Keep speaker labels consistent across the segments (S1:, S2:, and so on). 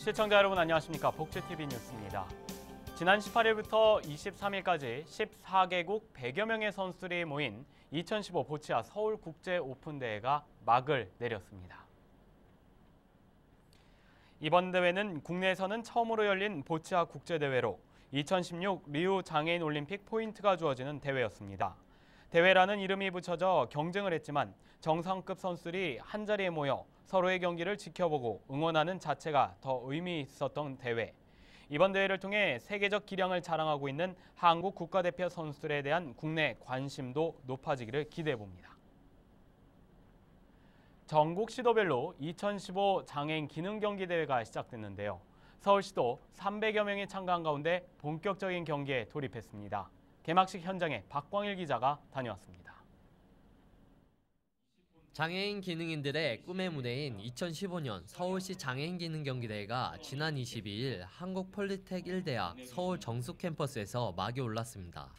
S1: 시청자 여러분 안녕하십니까. 복지TV 뉴스입니다. 지난 18일부터 23일까지 14개국 100여 명의 선수들이 모인 2015 보치아 서울국제오픈대회가 막을 내렸습니다. 이번 대회는 국내에서는 처음으로 열린 보치아 국제대회로 2016 리우 장애인 올림픽 포인트가 주어지는 대회였습니다. 대회라는 이름이 붙여져 경쟁을 했지만 정상급 선수들이 한자리에 모여 서로의 경기를 지켜보고 응원하는 자체가 더 의미 있었던 대회. 이번 대회를 통해 세계적 기량을 자랑하고 있는 한국 국가대표 선수들에 대한 국내 관심도 높아지기를 기대해봅니다. 전국 시도별로 2015 장애인 기능경기대회가 시작됐는데요. 서울시도 300여 명이 참가한 가운데 본격적인 경기에 돌입했습니다. 개막식 현장에 박광일 기자가 다녀왔습니다.
S2: 장애인 기능인들의 꿈의 무대인 2015년 서울시 장애인 기능경기대회가 지난 22일 한국폴리텍 1대학 서울 정숙 캠퍼스에서 막이 올랐습니다.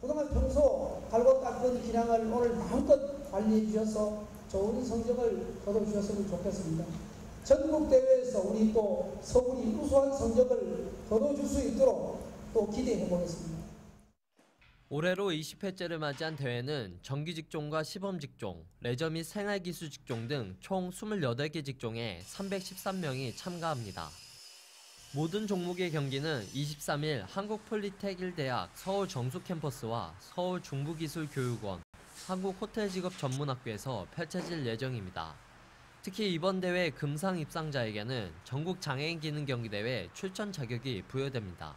S3: 그동안 평소 갈고 닦던 기량을 오늘 마음껏 관리해 주셔서 좋은 성적을 거둬주셨으면 좋겠습니다. 전국대회에서 우리 또 서울이 우수한 성적을 거둬줄 수 있도록 또 기대해 보겠습니다.
S2: 올해로 20회째를 맞이한 대회는 정규직종과 시범직종, 레저 및 생활기술 직종 등 총 28개 직종에 313명이 참가합니다. 모든 종목의 경기는 23일 한국폴리텍 1대학 서울 정숙 캠퍼스와 서울 중부기술교육원, 한국호텔직업전문학교에서 펼쳐질 예정입니다. 특히 이번 대회 금상 입상자에게는 전국 장애인 기능경기대회 출전 자격이 부여됩니다.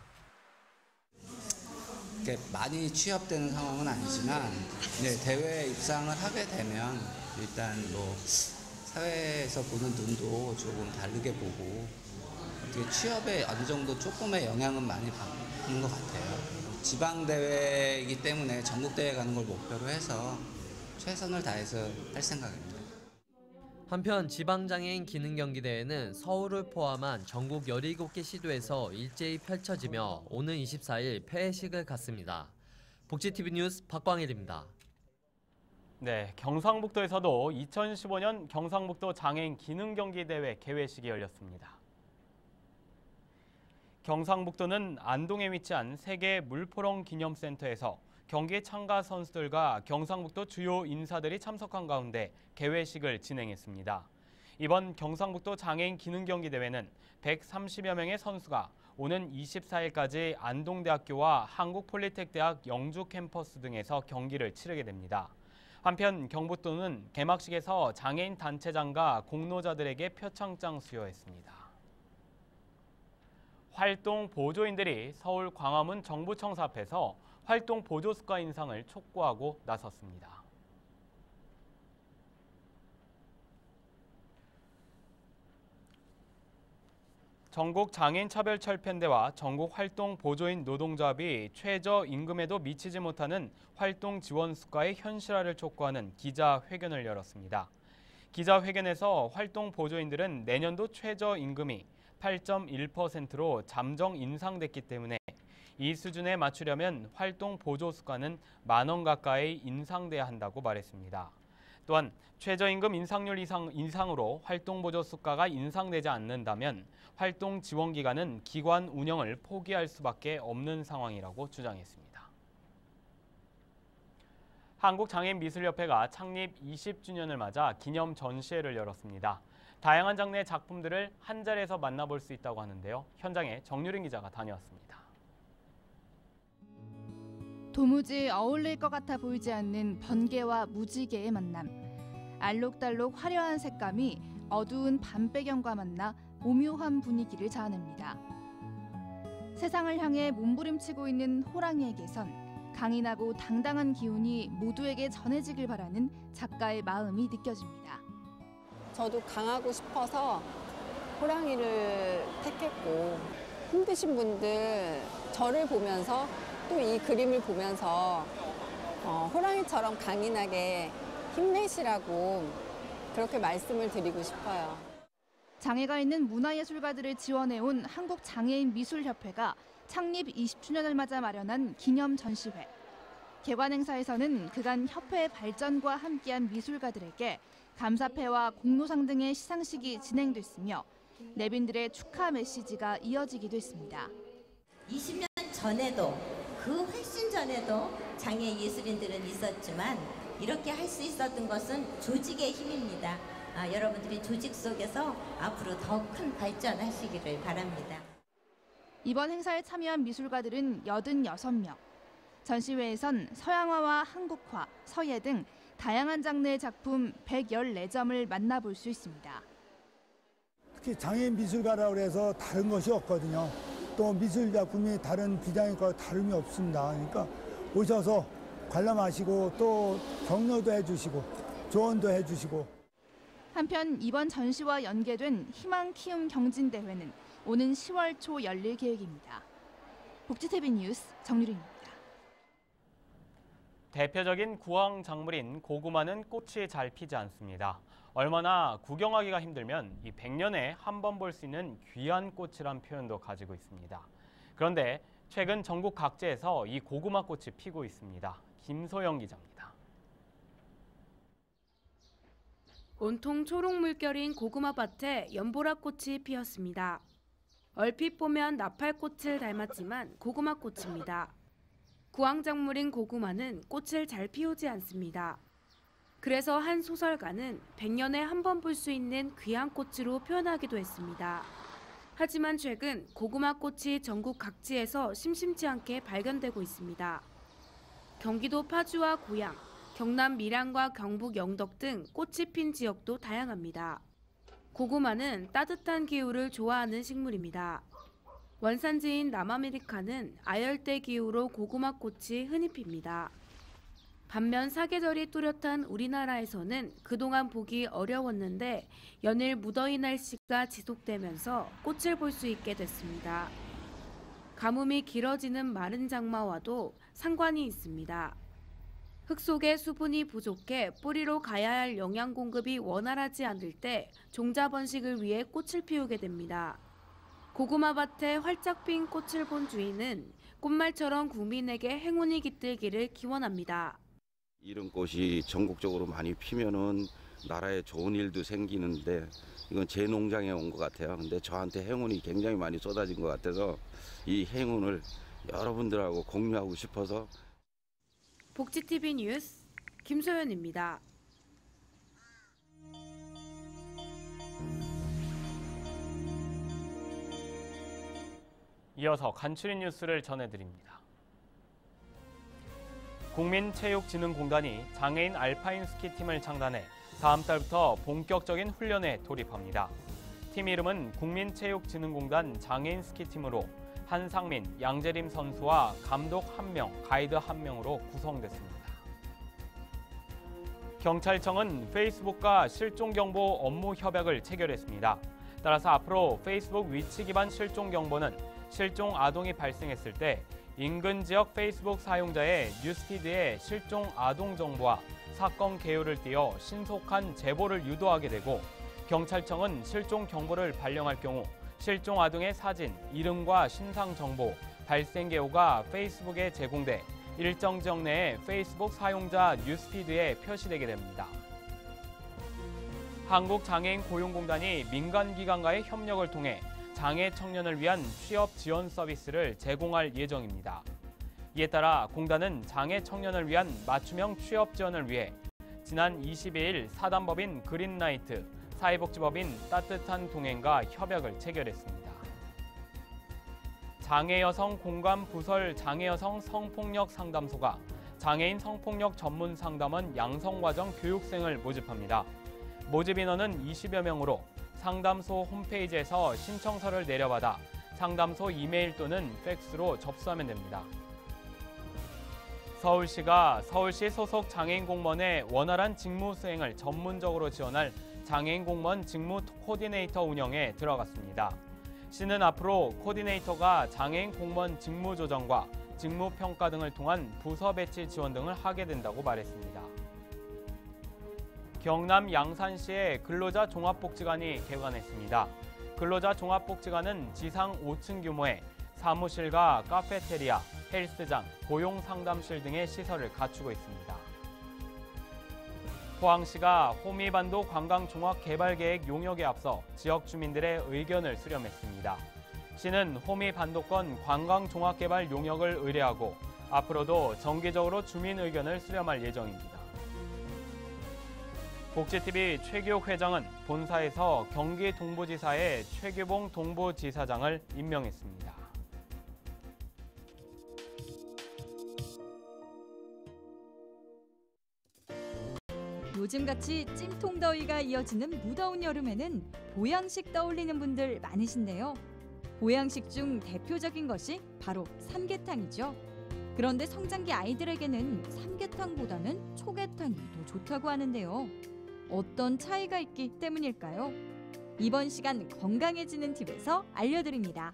S4: 많이 취업되는 상황은 아니지만 대회에 입상을 하게 되면 일단 사회에서 보는 눈도 조금 다르게 보고 어떻게 취업에 어느 정도 조금의 영향은 많이 받는 것 같아요. 지방대회이기 때문에 전국대회 가는 걸 목표로 해서 최선을 다해서 할 생각입니다.
S2: 한편 지방장애인 기능경기대회는 서울을 포함한 전국 17개 시도에서 일제히 펼쳐지며 오는 24일 폐회식을 갖습니다. 복지TV 뉴스 박광일입니다.
S1: 네, 경상북도에서도 2015년 경상북도 장애인 기능경기대회 개회식이 열렸습니다. 경상북도는 안동에 위치한 세계 물포롱 기념센터에서 경기에 참가 선수들과 경상북도 주요 인사들이 참석한 가운데 개회식을 진행했습니다. 이번 경상북도 장애인 기능경기대회는 130여 명의 선수가 오는 24일까지 안동대학교와 한국폴리텍대학 영주 캠퍼스 등에서 경기를 치르게 됩니다. 한편 경북도는 개막식에서 장애인 단체장과 공로자들에게 표창장 수여했습니다. 활동 보조인들이 서울 광화문 정부청사 앞에서 활동 보조수가 인상을 촉구하고 나섰습니다. 전국 장애인차별철폐연대와 전국 활동 보조인 노동조합이 최저임금에도 미치지 못하는 활동 지원 수가의 현실화를 촉구하는 기자회견을 열었습니다. 기자회견에서 활동 보조인들은 내년도 최저임금이 8.1%로 잠정 인상됐기 때문에 이 수준에 맞추려면 활동 보조 수가는 만 원 가까이 인상돼야 한다고 말했습니다. 또한 최저임금 인상률 이상으로 활동 보조 수가가 인상되지 않는다면 활동 지원 기관은 기관 운영을 포기할 수밖에 없는 상황이라고 주장했습니다. 한국장애인미술협회가 창립 20주년을 맞아 기념 전시회를 열었습니다. 다양한 장르의 작품들을 한 자리에서 만나볼 수 있다고 하는데요. 현장에 정유린 기자가 다녀왔습니다.
S5: 도무지 어울릴 것 같아 보이지 않는 번개와 무지개의 만남. 알록달록 화려한 색감이 어두운 밤 배경과 만나 오묘한 분위기를 자아냅니다. 세상을 향해 몸부림치고 있는 호랑이에게선 강인하고 당당한 기운이 모두에게 전해지길 바라는 작가의 마음이 느껴집니다.
S6: 저도 강하고 싶어서 호랑이를 택했고 힘드신 분들 저를 보면서 또 이 그림을 보면서 호랑이처럼 강인하게 힘내시라고 그렇게 말씀을 드리고 싶어요.
S5: 장애가 있는 문화예술가들을 지원해온 한국장애인미술협회가 창립 20주년을 맞아 마련한 기념 전시회. 개관 행사에서는 그간 협회의 발전과 함께한 미술가들에게 감사패와 공로상 등의 시상식이 진행됐으며 내빈들의 축하 메시지가 이어지기도 했습니다.
S7: 20년 전에도 그 훨씬 전에도 장애 예술인들은 있었지만 이렇게 할 수 있었던 것은 조직의 힘입니다. 여러분들이 조직 속에서 앞으로 더 큰 발전하시기를 바랍니다.
S5: 이번 행사에 참여한 미술가들은 86명. 전시회에선 서양화와 한국화, 서예 등 다양한 장르의 작품 114점을 만나볼 수 있습니다.
S8: 특히 장애인 미술가라고 해서 다른 것이 없거든요. 또 미술 작품이 다른 비장애인과 다름이 없습니다. 그러니까 오셔서 관람하시고 또 격려도 해주시고 조언도 해주시고.
S5: 한편 이번 전시와 연계된 희망 키움 경진대회는 오는 10월 초 열릴 계획입니다. 복지TV 뉴스 정유리입니다.
S1: 대표적인 구황 작물인 고구마는 꽃이 잘 피지 않습니다. 얼마나 구경하기가 힘들면 이 100년에 한 번 볼 수 있는 귀한 꽃이란 표현도 가지고 있습니다. 그런데 최근 전국 각지에서 이 고구마 꽃이 피고 있습니다. 김소영 기자입니다.
S9: 온통 초록 물결인 고구마 밭에 연보라 꽃이 피었습니다. 얼핏 보면 나팔꽃을 닮았지만 고구마 꽃입니다. 구황작물인 고구마는 꽃을 잘 피우지 않습니다. 그래서 한 소설가는 100년에 한 번 볼 수 있는 귀한 꽃으로 표현하기도 했습니다. 하지만 최근 고구마 꽃이 전국 각지에서 심심치 않게 발견되고 있습니다. 경기도 파주와 고양, 경남 밀양과 경북 영덕 등 꽃이 핀 지역도 다양합니다. 고구마는 따뜻한 기후를 좋아하는 식물입니다. 원산지인 남아메리카는 아열대 기후로 고구마 꽃이 흔히 핍니다. 반면 사계절이 뚜렷한 우리나라에서는 그동안 보기 어려웠는데 연일 무더위 날씨가 지속되면서 꽃을 볼 수 있게 됐습니다. 가뭄이 길어지는 마른 장마와도 상관이 있습니다. 흙 속에 수분이 부족해 뿌리로 가야 할 영양 공급이 원활하지 않을 때 종자 번식을 위해 꽃을 피우게 됩니다. 고구마 밭에 활짝 핀 꽃을 본 주인은 꽃말처럼 국민에게 행운이 깃들기를 기원합니다.
S10: 이런 꽃이 전국적으로 많이 피면은 나라에 좋은 일도 생기는데 이건 제 농장에 온 것 같아요. 근데 저한테 행운이 굉장히 많이 쏟아진 것 같아서 이 행운을 여러분들하고 공유하고 싶어서.
S9: 복지TV 뉴스 김소연입니다.
S1: 이어서 간추린 뉴스를 전해드립니다. 국민체육진흥공단이 장애인 알파인 스키팀을 창단해 다음 달부터 본격적인 훈련에 돌입합니다. 팀 이름은 국민체육진흥공단 장애인 스키팀으로 한상민, 양재림 선수와 감독 1명, 가이드 1명으로 구성됐습니다. 경찰청은 페이스북과 실종경보 업무 협약을 체결했습니다. 따라서 앞으로 페이스북 위치 기반 실종 경보는 실종 아동이 발생했을 때 인근 지역 페이스북 사용자의 뉴스피드에 실종 아동 정보와 사건 개요를 띄어 신속한 제보를 유도하게 되고, 경찰청은 실종 경보를 발령할 경우 실종 아동의 사진, 이름과 신상 정보, 발생 개요가 페이스북에 제공돼 일정 지역 내에 페이스북 사용자 뉴스피드에 표시되게 됩니다. 한국장애인 고용공단이 민간기관과의 협력을 통해 장애 청년을 위한 취업 지원 서비스를 제공할 예정입니다. 이에 따라 공단은 장애 청년을 위한 맞춤형 취업 지원을 위해 지난 22일 사단법인 그린라이트, 사회복지법인 따뜻한 동행과 협약을 체결했습니다. 장애여성 공감부설 장애여성 성폭력 상담소가 장애인 성폭력 전문 상담원 양성과정 교육생을 모집합니다. 모집 인원은 20여 명으로 상담소 홈페이지에서 신청서를 내려받아 상담소 이메일 또는 팩스로 접수하면 됩니다. 서울시가 서울시 소속 장애인 공무원의 원활한 직무 수행을 전문적으로 지원할 장애인 공무원 직무 코디네이터 운영에 들어갔습니다. 시는 앞으로 코디네이터가 장애인 공무원 직무 조정과 직무 평가 등을 통한 부서 배치 지원 등을 하게 된다고 말했습니다. 경남 양산시의 근로자 종합복지관이 개관했습니다. 근로자 종합복지관은 지상 5층 규모의 사무실과 카페테리아, 헬스장, 고용상담실 등의 시설을 갖추고 있습니다. 포항시가 호미반도 관광종합개발계획 용역에 앞서 지역 주민들의 의견을 수렴했습니다. 시는 호미반도권 관광종합개발 용역을 의뢰하고 앞으로도 정기적으로 주민 의견을 수렴할 예정입니다. 복지TV 최규옥 회장은 본사에서 경기 동부지사에 최규봉 동부지사장을 임명했습니다.
S11: 요즘같이 찜통더위가 이어지는 무더운 여름에는 보양식 떠올리는 분들 많으신데요. 보양식 중 대표적인 것이 바로 삼계탕이죠. 그런데 성장기 아이들에게는 삼계탕보다는 초계탕이 더 좋다고 하는데요. 어떤 차이가 있기 때문일까요? 이번 시간 건강해지는 팁에서 알려드립니다.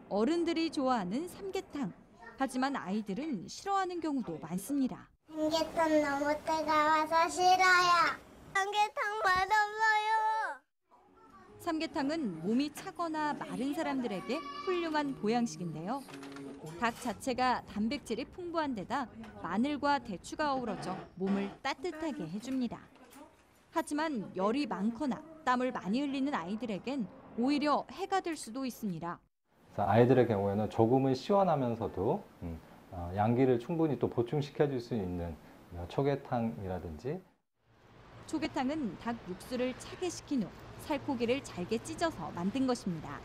S11: 어른들이 좋아하는 삼계탕. 하지만 아이들은 싫어하는 경우도 많습니다.
S12: 삼계탕 너무 뜨거워서 싫어요. 삼계탕 맛없어요.
S11: 삼계탕은 몸이 차거나 마른 사람들에게 훌륭한 보양식인데요. 닭 자체가 단백질이 풍부한 데다 마늘과 대추가 어우러져 몸을 따뜻하게 해줍니다. 하지만 열이 많거나 땀을 많이 흘리는 아이들에겐 오히려 해가 될 수도 있습니다.
S13: 아이들의 경우에는 조금은 시원하면서도 양기를 충분히 또 보충시켜 줄 수 있는 초계탕이라든지.
S11: 초계탕은 닭 육수를 차게 식힌 후 살코기를 잘게 찢어서 만든 것입니다.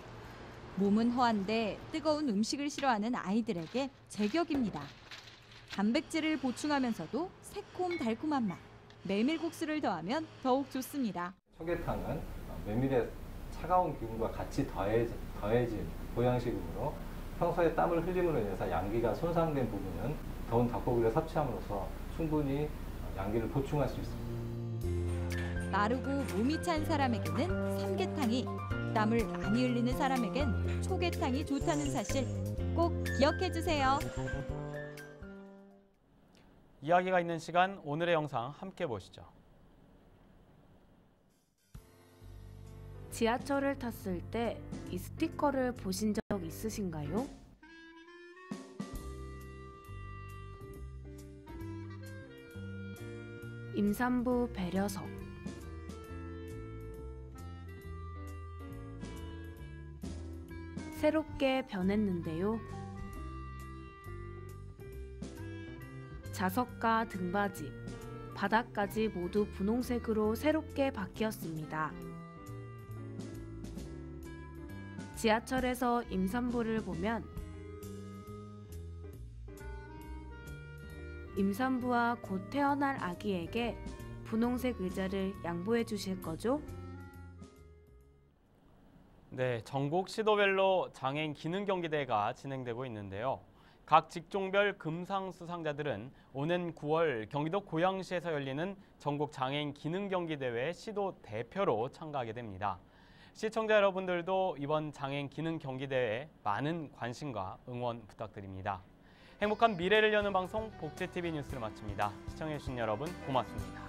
S11: 몸은 허한데 뜨거운 음식을 싫어하는 아이들에게 제격입니다. 단백질을 보충하면서도 새콤달콤한 맛, 메밀국수를 더하면 더욱 좋습니다.
S13: 초계탕은 메밀의 차가운 기운과 같이 더해진 보양식이므로 평소에 땀을 흘림으로 인해서 양기가 손상된 부분은 더운 닭고기를 섭취함으로써 충분히 양기를 보충할 수 있습니다.
S11: 마르고 몸이 찬 사람에게는 삼계탕이, 땀을 많이 흘리는 사람에겐 초계탕이 좋다는 사실 꼭 기억해 주세요.
S1: 이야기가 있는 시간, 오늘의 영상 함께 보시죠.
S9: 지하철을 탔을 때 이 스티커를 보신 적 있으신가요? 임산부 배려석. 새롭게 변했는데요. 좌석과 등받이, 바닥까지 모두 분홍색으로 새롭게 바뀌었습니다. 지하철에서 임산부를 보면 임산부와 곧 태어날 아기에게 분홍색 의자를 양보해 주실 거죠?
S1: 네, 전국 시도별로 장애인 기능 경기대회가 진행되고 있는데요. 각 직종별 금상 수상자들은 오는 9월 경기도 고양시에서 열리는 전국 장애인 기능 경기대회 시도 대표로 참가하게 됩니다. 시청자 여러분들도 이번 장애인 기능 경기대회에 많은 관심과 응원 부탁드립니다. 행복한 미래를 여는 방송 복지TV 뉴스를 마칩니다. 시청해주신 여러분 고맙습니다.